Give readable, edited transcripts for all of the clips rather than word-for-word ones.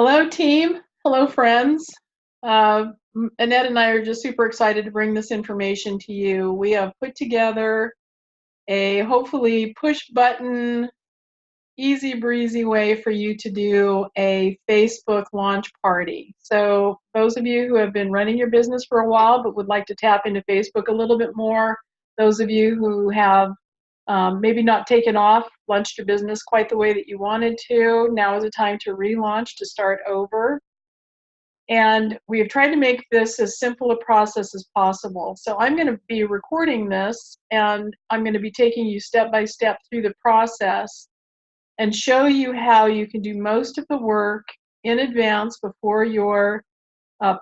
Hello, team. Hello, friends. Uh, Annette and I are just super excited to bring this information to you. We have put together a hopefully push button, easy breezy way for you to do a Facebook launch party. So those of you who have been running your business for a while but would like to tap into Facebook a little bit more, those of you who have maybe not taken off, launched your business quite the way that you wanted to, now is the time to relaunch, to start over. And we have tried to make this as simple a process as possible. So I'm going to be recording this, and I'm going to be taking you step by step through the process and show you how you can do most of the work in advance before your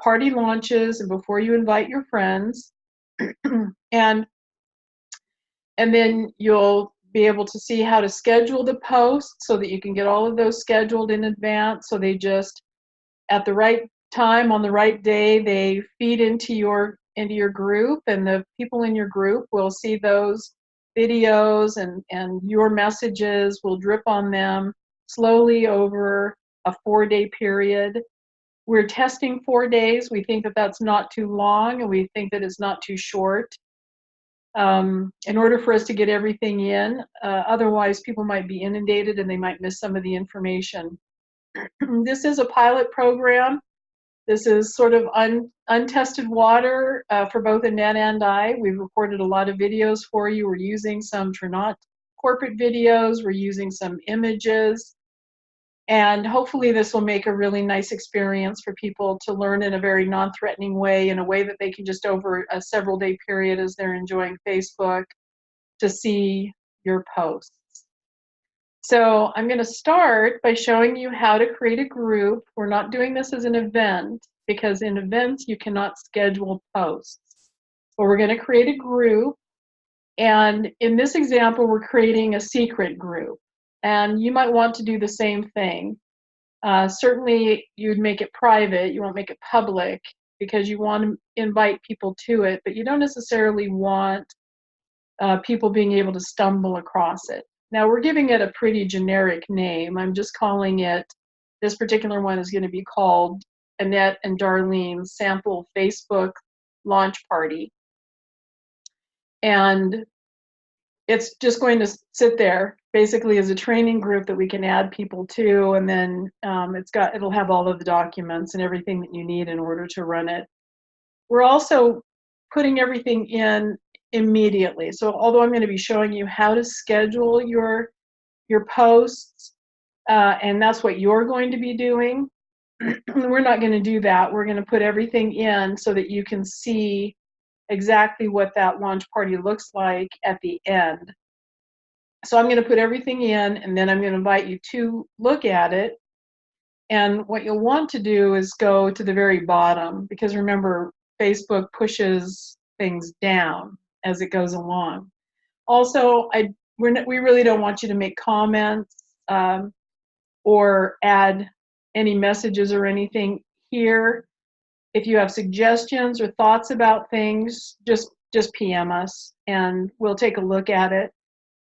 party launches and before you invite your friends. and then you'll be able to see how to schedule the posts so that you can get all of those scheduled in advance, so they just, at the right time on the right day, they feed into your group, and the people in your group will see those videos, and your messages will drip on them slowly over a 4-day period. We're testing 4 days. We think that that's not too long, and we think that it's not too short. In order for us to get everything in, otherwise people might be inundated and they might miss some of the information. This is a pilot program. This is sort of untested water for both Annette and I. We've recorded a lot of videos for you. We're using some Trinot corporate videos. We're using some images. And hopefully this will make a really nice experience for people to learn in a very non-threatening way, in a way that they can just, over a several-day period as they're enjoying Facebook, to see your posts. So I'm going to start by showing you how to create a group. We're not doing this as an event, because in events you cannot schedule posts. But we're going to create a group, and in this example we're creating a secret group. And you might want to do the same thing. Certainly you'd make it private, you won't make it public, because you want to invite people to it, but you don't necessarily want people being able to stumble across it. Now we're giving it a pretty generic name. I'm just calling it, this particular one is going to be called Annette and Darlene's Sample Facebook Launch Party. And it's just going to sit there basically as a training group that we can add people to, and then it'll have all of the documents and everything that you need in order to run it. We're also putting everything in immediately. So although I'm going to be showing you how to schedule your posts, and that's what you're going to be doing, we're not going to do that. We're going to put everything in so that you can see exactly what that launch party looks like at the end. So I'm going to put everything in, and then I'm going to invite you to look at it. And what you'll want to do is go to the very bottom, because remember, Facebook pushes things down as it goes along. Also, we really don't want you to make comments or add any messages or anything here. If you have suggestions or thoughts about things, just PM us and we'll take a look at it.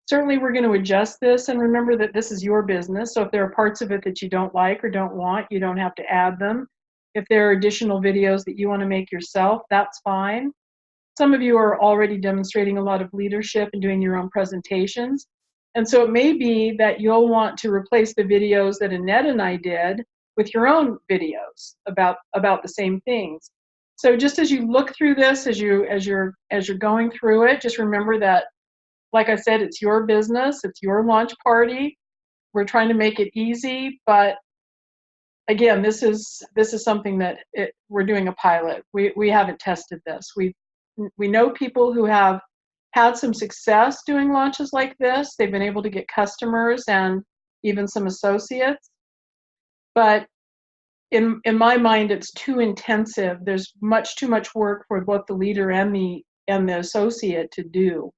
Certainly we're going to adjust this, and remember that this is your business, so if there are parts of it that you don't like or don't want, you don't have to add them. If there are additional videos that you want to make yourself, that's fine. Some of you are already demonstrating a lot of leadership and doing your own presentations, and so it may be that you'll want to replace the videos that Annette and I did with your own videos about the same things. So just as you look through this, as you're going through it, just remember that, like I said, it's your business, it's your launch party. We're trying to make it easy, but again, this is something that we're doing a pilot. We haven't tested this. We know people who have had some success doing launches like this. They've been able to get customers and even some associates. But in my mind, it's too intensive. There's too much work for both the leader and the associate to do.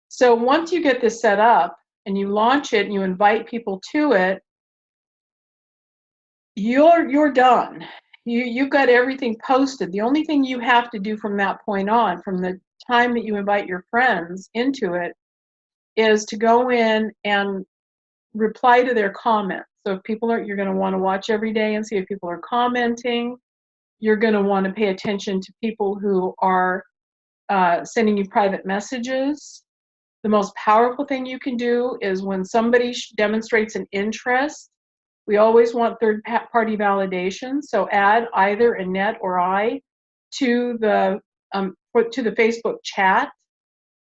So once you get this set up and you launch it and you invite people to it, you're done. You've got everything posted. The only thing you have to do from that point on, from the time that you invite your friends into it, is to go in and reply to their comments. So if people are, you're going to want to watch every day and see if people are commenting. You're going to want to pay attention to people who are sending you private messages. The most powerful thing you can do is when somebody demonstrates an interest, we always want third-party validation. So add either Annette or I to the Facebook chat,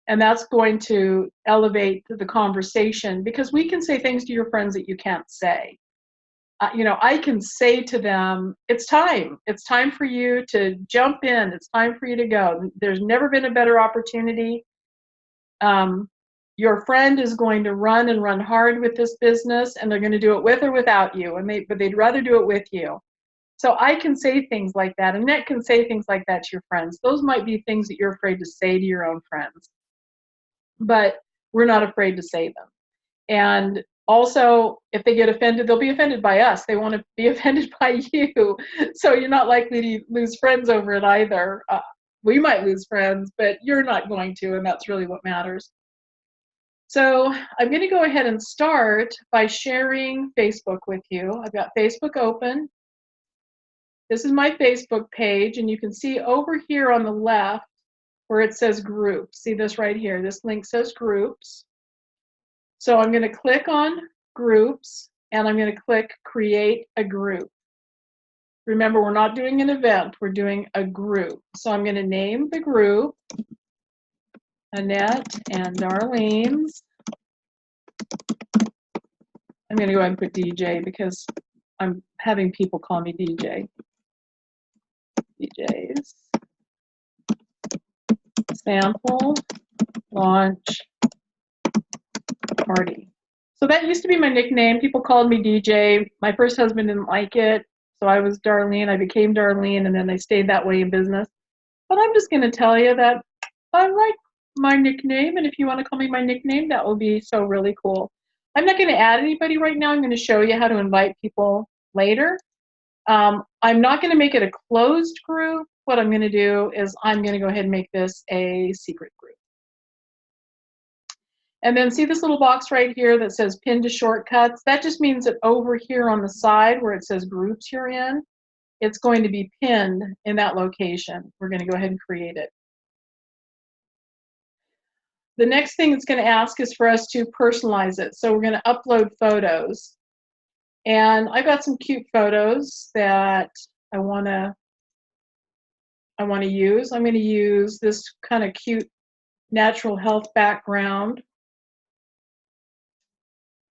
and that's going to elevate the conversation, because we can say things to your friends that you can't say. You know, I can say to them, it's time. It's time for you to jump in. It's time for you to go. There's never been a better opportunity. Your friend is going to run and run hard with this business, and they're going to do it with or without you, but they'd rather do it with you. So I can say things like that. Annette can say things like that to your friends. Those might be things that you're afraid to say to your own friends, but we're not afraid to say them. And also, if they get offended, they'll be offended by us. They want to be offended by you. So you're not likely to lose friends over it either. We might lose friends, but you're not going to, and that's really what matters. So I'm going to go ahead and start by sharing Facebook with you. I've got Facebook open. This is my Facebook page, and you can see over here on the left where it says groups. See this right here? This link says groups. So I'm going to click on groups, and I'm going to click create a group. Remember, we're not doing an event, we're doing a group. So I'm going to name the group Annette and Darlene's. I'm going to go ahead and put DJ because I'm having people call me DJ. DJ's sample launch party. So that used to be my nickname. People called me DJ. My first husband didn't like it, so I was Darlene. I became Darlene, and then I stayed that way in business. But I'm just going to tell you that I like my nickname, and if you want to call me my nickname, that will be so really cool. I'm not going to add anybody right now. I'm going to show you how to invite people later. I'm not going to make it a closed group. What I'm going to do is I'm going to go ahead and make this a secret group. And then see this little box right here that says pin to shortcuts? That just means that over here on the side where it says groups you're in, it's going to be pinned in that location. We're going to go ahead and create it. The next thing it's going to ask is for us to personalize it. So we're going to upload photos. And I got some cute photos that I want to use. I'm going to use this kind of cute natural health background.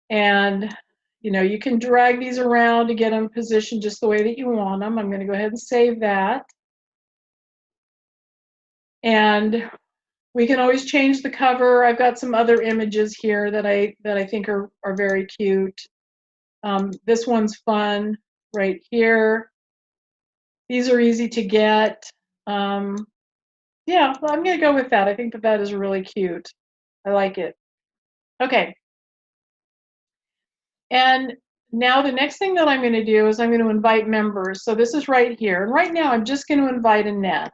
And you know, you can drag these around to get them positioned just the way that you want them. I'm going to go ahead and save that. And we can always change the cover. I've got some other images here that I think are very cute. This one's fun right here. These are easy to get. Yeah, well, I'm going to go with that. I think that is really cute. I like it. Okay. And now the next thing that I'm going to do is I'm going to invite members. So this is right here. And right now I'm just going to invite Annette.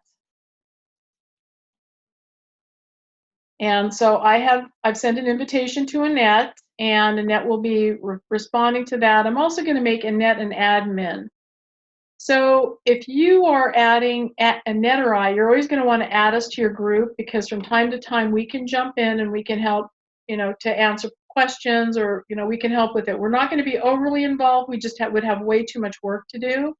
And so I've sent an invitation to Annette, and Annette will be responding to that. I'm also going to make Annette an admin. So if you are adding Annette or I, you're always going to want to add us to your group, because from time to time we can jump in and we can help, you know, to answer questions, or, you know, we can help with it. We're not going to be overly involved. We just would have way too much work to do.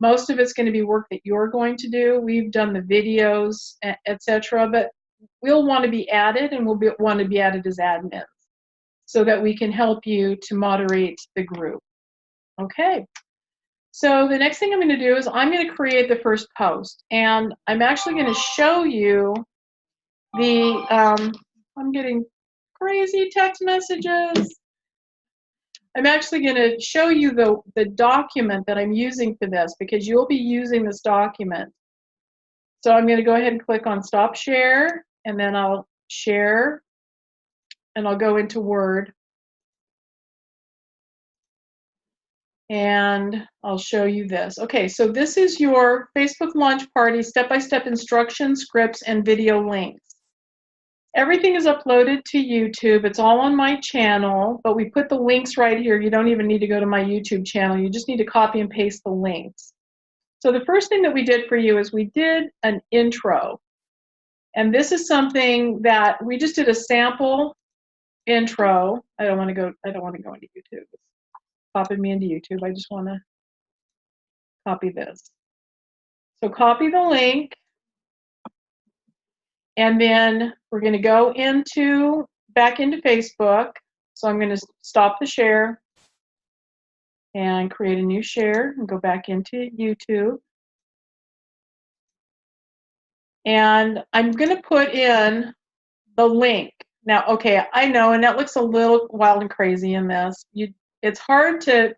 Most of it's going to be work that you're going to do. We've done the videos, etc., but we'll want to be added, and we'll want to be added as admins so that we can help you to moderate the group. Okay. So the next thing I'm going to do is I'm going to create the first post, and I'm actually going to show you the, I'm getting crazy text messages. I'm actually going to show you the document that I'm using for this, because you'll be using this document. So I'm going to go ahead and click on Stop Share, and then I'll share, and I'll go into Word. And I'll show you this. Okay, so this is your Facebook launch party step-by-step instructions, scripts, and video links. Everything is uploaded to YouTube. It's all on my channel, but we put the links right here. You don't even need to go to my YouTube channel. You just need to copy and paste the links. So the first thing that we did for you is we did an intro. And this is something that we just did a sample intro. I don't want to go into YouTube. It's popping me into YouTube. I just want to copy this. So copy the link. And then we're going to go back into Facebook. So I'm going to stop the share and create a new share and go back into YouTube. And I'm going to put in the link. Now, okay, I know, and that looks a little wild and crazy in this. It's hard to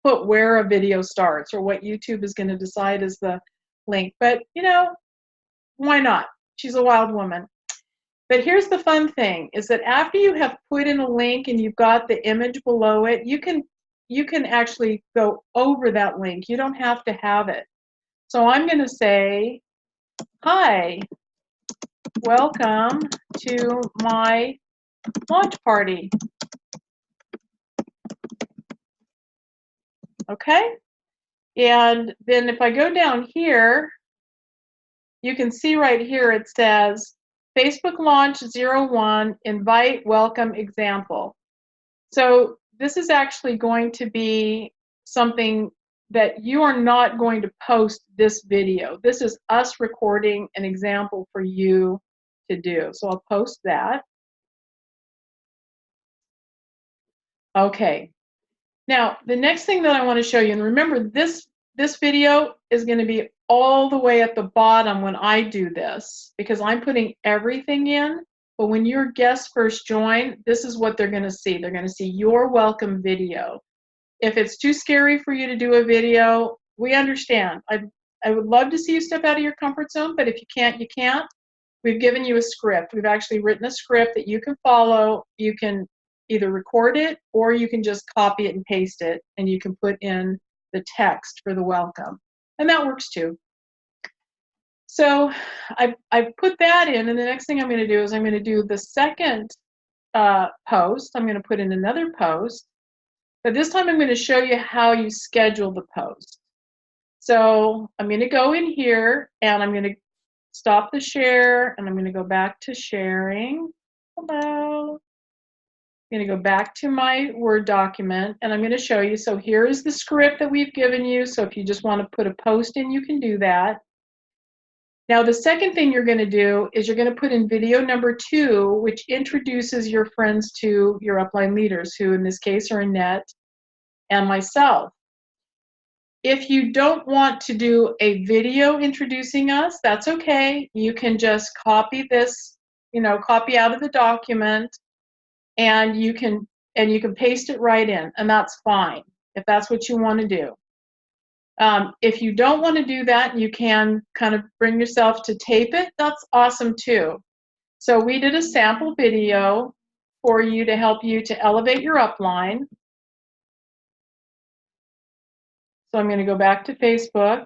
put where a video starts or what YouTube is going to decide is the link. But, you know, why not? She's a wild woman. But here's the fun thing, is that after you have put in a link and you've got the image below it, you can actually go over that link. You don't have to have it. So I'm going to say, hi, welcome to my launch party. Okay? And then if I go down here, you can see right here it says, Facebook Launch 01, invite, welcome, example. So this is actually going to be something that you are not going to post this video. This is us recording an example for you to do. So I'll post that. Okay. Now, the next thing that I want to show you, and remember this video is going to be all the way at the bottom when I do this, because I'm putting everything in. But when your guests first join, this is what they're going to see. They're going to see your welcome video. If it's too scary for you to do a video, we understand. I would love to see you step out of your comfort zone, but if you can't, you can't. We've given you a script. We've actually written a script that you can follow. You can either record it or you can just copy it and paste it, and you can put in the text for the welcome. And that works too. So I put that in, and the next thing I'm going to do is I'm going to do the second post. I'm going to put in another post, but this time I'm going to show you how you schedule the post. So I'm going to go in here, and I'm going to stop the share, and I'm going to go back to sharing. Hello. I'm going to go back to my Word document, and I'm going to show you. So here is the script that we've given you. So if you just want to put a post in, you can do that. Now, the second thing you're going to do is you're going to put in video number 2, which introduces your friends to your upline leaders, who in this case are Annette and myself. If you don't want to do a video introducing us, that's okay. You can just copy this, copy out of the document, and you can paste it right in, and that's fine if that's what you want to do. If you don't want to do that, you can kind of bring yourself to tape it. That's awesome too. So we did a sample video for you to help you to elevate your upline. So I'm going to go back to Facebook.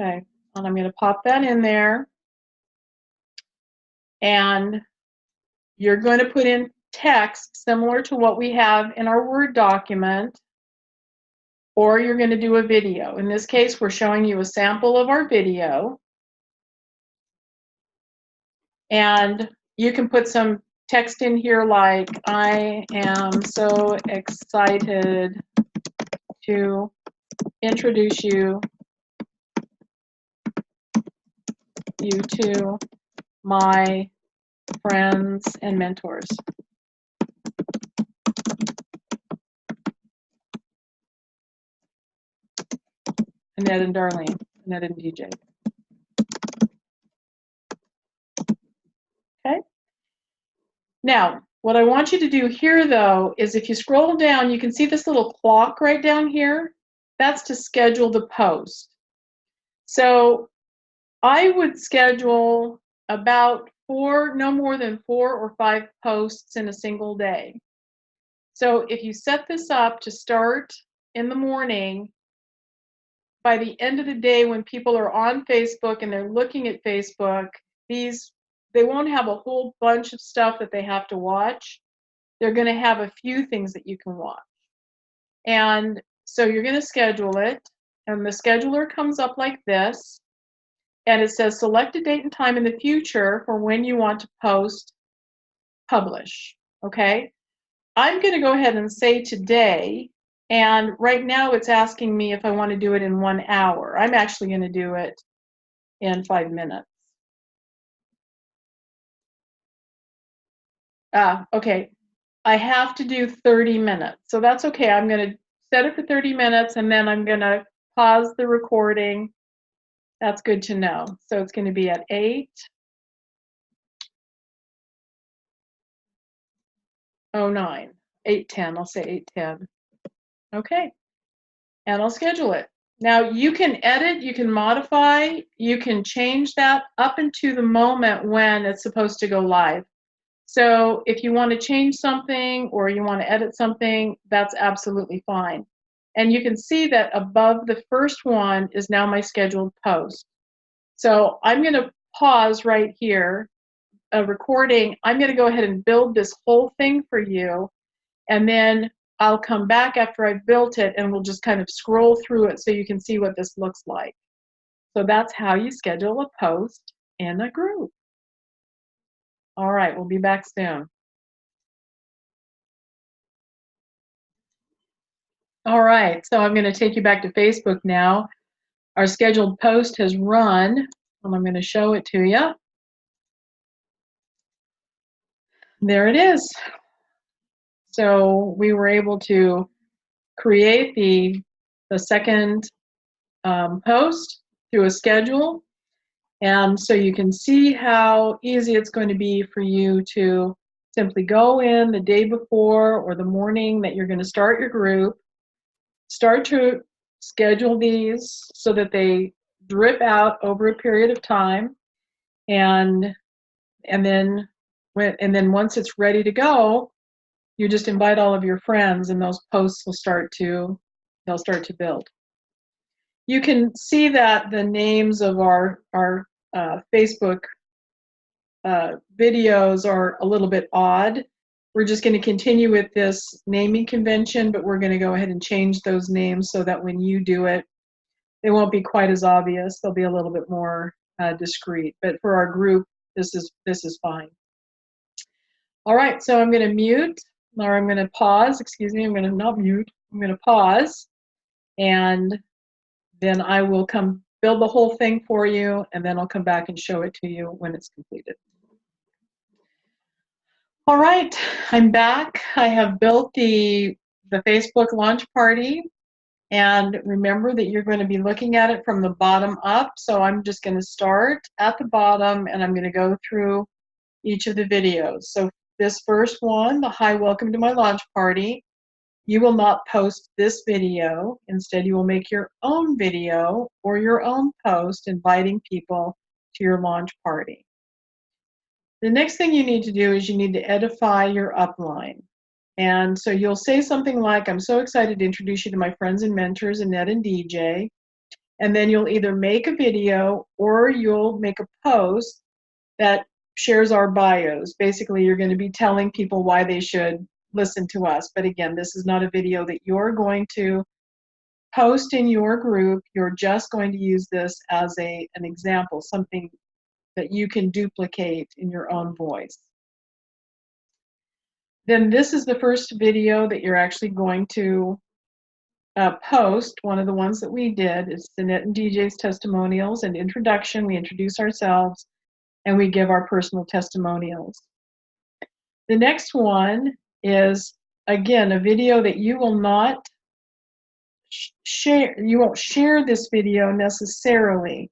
Okay, and I'm going to pop that in there. And you're going to put in text similar to what we have in our Word document, or you're going to do a video. In this case, we're showing you a sample of our video. And you can put some text in here like, I am so excited to introduce you to my friends and mentors. Annette and Darlene, Annette and DJ. Okay. Now, what I want you to do here, though, is if you scroll down, you can see this little clock right down here. That's to schedule the post. So I would schedule about no more than 4 or 5 posts in a single day. So if you set this up to start in the morning, by the end of the day, when people are on Facebook and they're looking at Facebook, they won't have a whole bunch of stuff that they have to watch. They're going to have a few things that you can watch. And so you're going to schedule it, and the scheduler comes up like this, and it says select a date and time in the future for when you want to publish. Okay? I'm going to go ahead and say today, and right now it's asking me if I want to do it in 1 hour. I'm actually going to do it in 5 minutes. Okay. I have to do 30 minutes, so that's okay. I'm going to set it for 30 minutes, and then I'm going to pause the recording. That's good to know. So it's going to be at 8:09, 8:10. I'll say 8:10. Okay, and I'll schedule it. Now you can edit, you can modify, you can change that up into the moment when it's supposed to go live. So if you want to change something or you want to edit something, that's absolutely fine. And you can see that above the first one is now my scheduled post. So I'm going to pause right here, recording. I'm going to go ahead and build this whole thing for you, and then I'll come back after I've built it and we'll just kind of scroll through it so you can see what this looks like. So that's how you schedule a post in a group. All right, we'll be back soon. All right, so I'm going to take you back to Facebook now. Our scheduled post has run, and I'm going to show it to you. There it is. So we were able to create the second post through a schedule. And so you can see how easy it's going to be for you to simply go in the day before or the morning that you're going to start your group, start to schedule these so that they drip out over a period of time, and then once it's ready to go, you just invite all of your friends, and those posts will start to build. You can see that the names of our Facebook videos are a little bit odd. We're just going to continue with this naming convention, but we're going to go ahead and change those names so that when you do it, they won't be quite as obvious. They'll be a little bit more discreet. But for our group, this is fine. All right, so I'm going to mute, or I'm going to pause. Excuse me, I'm going to not mute. I'm going to pause, and then I will come build the whole thing for you, and then I'll come back and show it to you when it's completed. All right, I'm back. I have built the Facebook launch party, and remember that you're going to be looking at it from the bottom up. So I'm just going to start at the bottom, and I'm going to go through each of the videos. So this first one, the Hi, Welcome to My Launch Party, you will not post this video. Instead, you will make your own video or your own post inviting people to your launch party. The next thing you need to do is you need to edify your upline. And so you'll say something like, I'm so excited to introduce you to my friends and mentors, Annette and DJ. And then you'll either make a video or you'll make a post that shares our bios. Basically, you're going to be telling people why they should listen to us. But again, this is not a video that you're going to post in your group. You're just going to use this as an example, something that you can duplicate in your own voice. Then this is the first video that you're actually going to post. One of the ones that we did is Annette and DJ's testimonials and introduction. We introduce ourselves and we give our personal testimonials. The next one is, again, a video that you will not share. You won't share this video necessarily.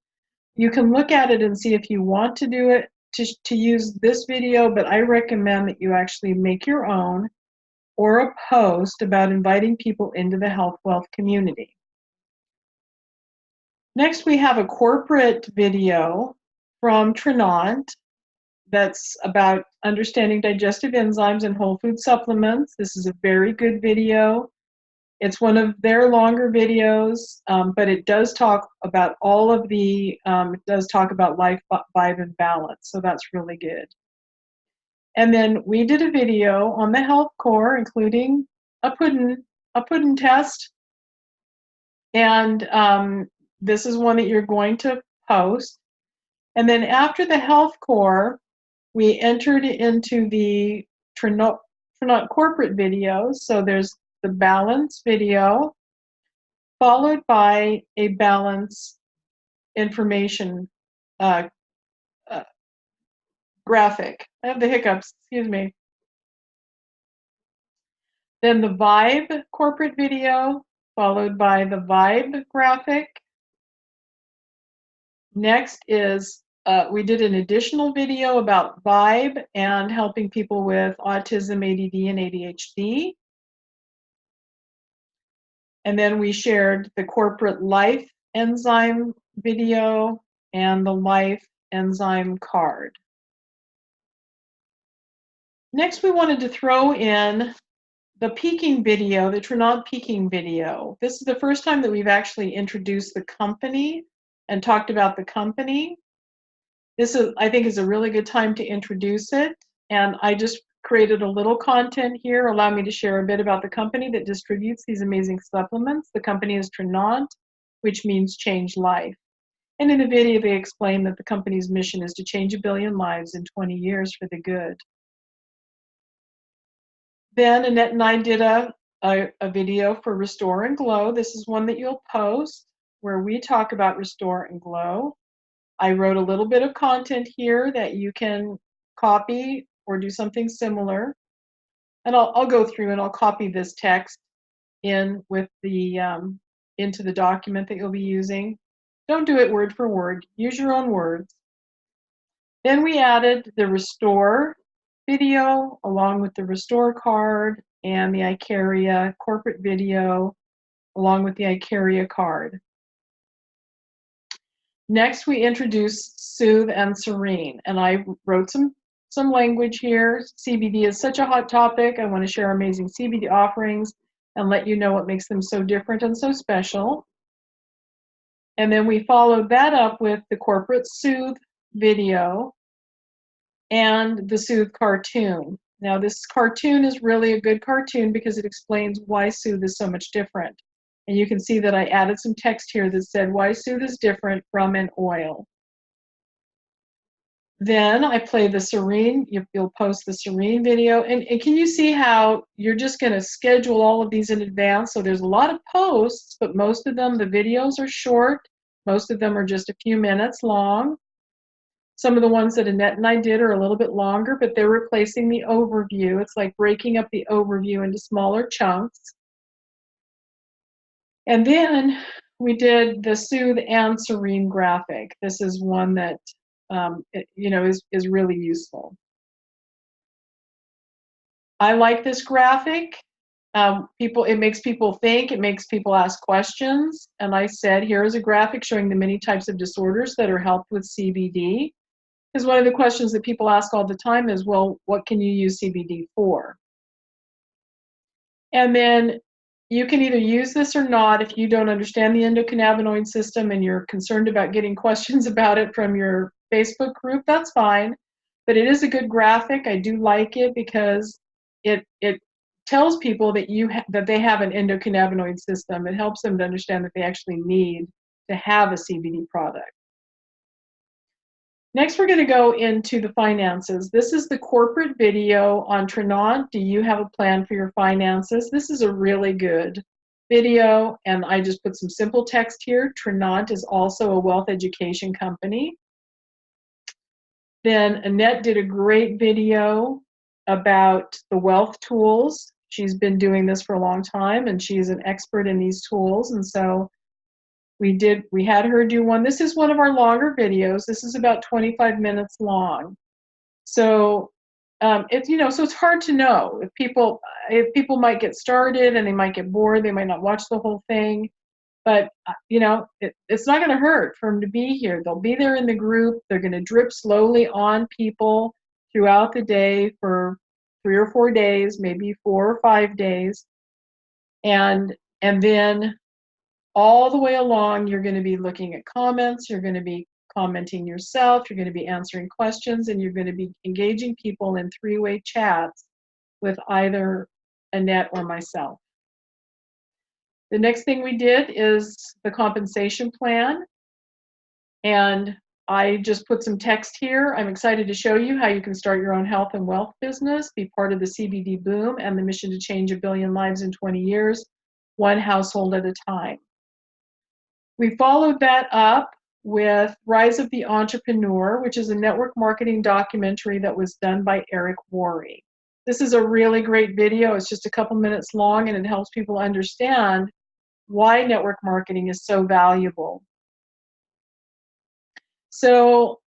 You can look at it and see if you want to do it, to use this video, but I recommend that you actually make your own or a post about inviting people into the health wealth community. Next, we have a corporate video from Trinant that's about understanding digestive enzymes and whole food supplements. This is a very good video. It's one of their longer videos, but it does talk about all of the, it does talk about life, vibe, and balance, so that's really good. And then we did a video on the health core, including a pudding test, and this is one that you're going to post. And then after the health core, we entered into the Trinot corporate videos. So there's the balance video, followed by a balance information uh, graphic. I have the hiccups, excuse me. Then the vibe corporate video, followed by the vibe graphic. Next is we did an additional video about vibe and helping people with autism, ADD, and ADHD. And then we shared the corporate life enzyme video and the life enzyme card. Next, we wanted to throw in the peaking video, the Trinod peaking video. This is the first time that we've actually introduced the company and talked about the company. This is, I think, is a really good time to introduce it. And I just created a little content here, allow me to share a bit about the company that distributes these amazing supplements. The company is Trinod, which means change life. And in the video, they explain that the company's mission is to change 1 billion lives in 20 years for the good. Then Annette and I did a video for Restore and Glow. This is one that you'll post where we talk about Restore and Glow. I wrote a little bit of content here that you can copy or do something similar. And I'll go through and I'll copy this text in with the into the document that you'll be using. Don't do it word for word. Use your own words. Then we added the Restore video along with the Restore card and the Icaria corporate video along with the Icaria card. Next, we introduced Soothe and Serene, and I wrote some language here. CBD is such a hot topic. I want to share amazing CBD offerings and let you know what makes them so different and so special. And then we followed that up with the corporate Soothe video and the Soothe cartoon. Now, this cartoon is really a good cartoon because it explains why Soothe is so much different. And you can see that I added some text here that said why Soothe is different from an oil. Then I play the Serene, you'll post the Serene video. And can you see how you're just going to schedule all of these in advance? So there's a lot of posts, but most of them, the videos are short. Most of them are just a few minutes long. Some of the ones that Annette and I did are a little bit longer, but they're replacing the overview. It's like breaking up the overview into smaller chunks. And then we did the Soothe and Serene graphic. This is one that is really useful. I like this graphic. It makes people think, it makes people ask questions. And I said, here is a graphic showing the many types of disorders that are helped with CBD. Because one of the questions that people ask all the time is, well, what can you use CBD for? And then you can either use this or not. If you don't understand the endocannabinoid system and you're concerned about getting questions about it from your Facebook group, that's fine. But it is a good graphic. I do like it because it tells people that that they have an endocannabinoid system. It helps them to understand that they actually need to have a CBD product. Next, we're going to go into the finances. This is the corporate video on Trinod. Do you have a plan for your finances? This is a really good video, and I just put some simple text here. Trinod is also a wealth education company. Then Annette did a great video about the wealth tools. She's been doing this for a long time, and she's an expert in these tools, and so we had her do one. This is one of our longer videos. This is about 25 minutes long. So so it's hard to know if people might get started and they might get bored, they might not watch the whole thing. But it's not going to hurt for them to be here. They'll be there in the group. They're going to drip slowly on people throughout the day for 3 or 4 days, maybe 4 or 5 days. And And then all the way along, you're going to be looking at comments, you're going to be commenting yourself, you're going to be answering questions, and you're going to be engaging people in three-way chats with either Annette or myself. The next thing we did is the compensation plan. And I just put some text here. I'm excited to show you how you can start your own health and wealth business, be part of the CBD boom and the mission to change 1 billion lives in 20 years, one household at a time. We followed that up with Rise of the Entrepreneur, which is a network marketing documentary that was done by Eric Worre. This is a really great video. It's just a couple minutes long, and it helps people understand why network marketing is so valuable. So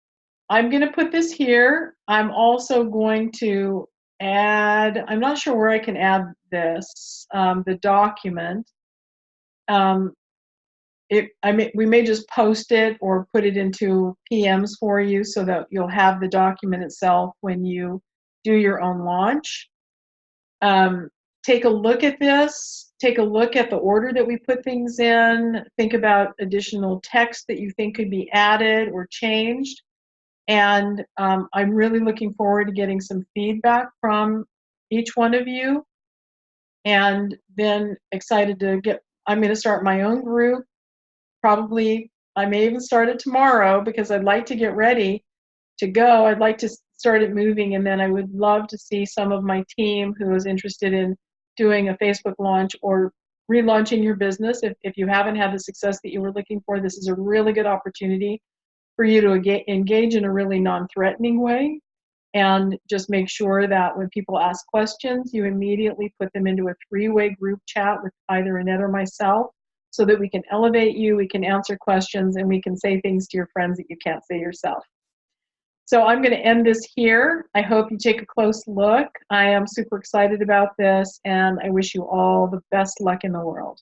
I'm going to put this here. I'm also going to add, I'm not sure where I can add this, the document. We may just post it or put it into PMs for you so that you'll have the document itself when you do your own launch. Take a look at this. Take a look at the order that we put things in. Think about additional text that you think could be added or changed. And I'm really looking forward to getting some feedback from each one of you. And then excited to I'm going to start my own group. Probably, I may even start it tomorrow because I'd like to get ready to go. I'd like to start it moving, and then I would love to see some of my team who is interested in doing a Facebook launch or relaunching your business. If you haven't had the success that you were looking for, this is a really good opportunity for you to engage in a really non-threatening way, and just make sure that when people ask questions, you immediately put them into a three-way group chat with either Annette or myself so that we can elevate you, we can answer questions, and we can say things to your friends that you can't say yourself. So I'm going to end this here. I hope you take a close look. I am super excited about this, and I wish you all the best luck in the world.